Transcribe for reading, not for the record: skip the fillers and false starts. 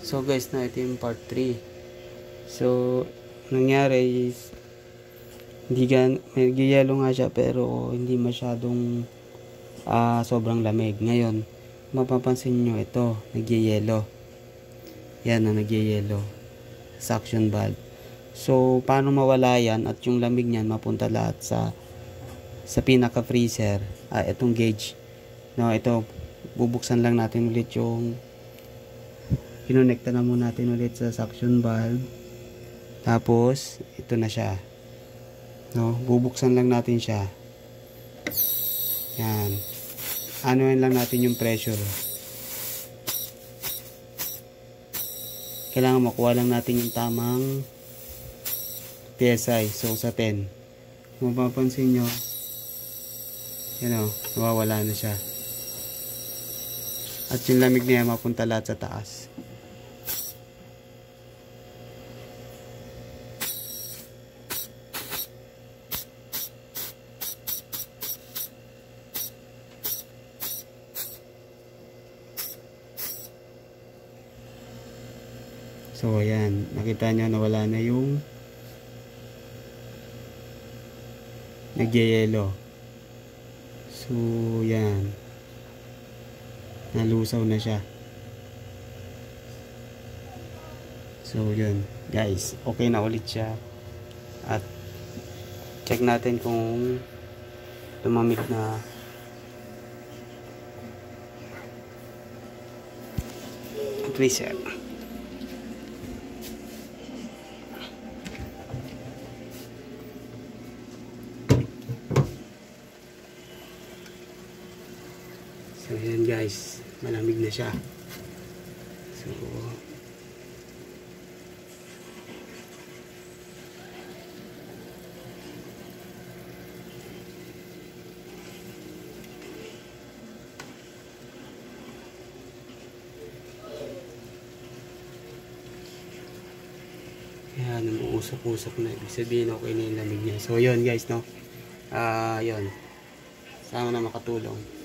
So guys, na ito yung part 3. So nangyari is nagyayelo nga siya pero hindi masyadong sobrang lamig. Ngayon mapapansin nyo ito, nagyayelo. Yan na, nagyayelo. Suction valve. So paano mawala yan at yung lamig niyan mapunta lahat sa pinaka freezer, itong gauge. No, ito bubuksan lang natin ulit yung kinonekta na muna natin ulit sa suction valve. Tapos ito na siya. No, bubuksan lang natin siya. Yan. Anuin lang natin yung pressure. Kailangan makuha lang natin yung tamang PSI. So sa 10. Kung mapapansin nyo, nawawala na siya. At yung lamig niya mapunta lahat sa taas. So ayan, nakita nyo nawala na yung nagyayelo. So yan, nalusaw na siya. So yun guys, okay na ulit siya. At check natin kung lumamig na freezer. So yan guys, malamig na siya. So yan, umuusok-usok na. Ibig sabihin okay na yung lamig niya. So yun guys, no, yun, sana na makatulong.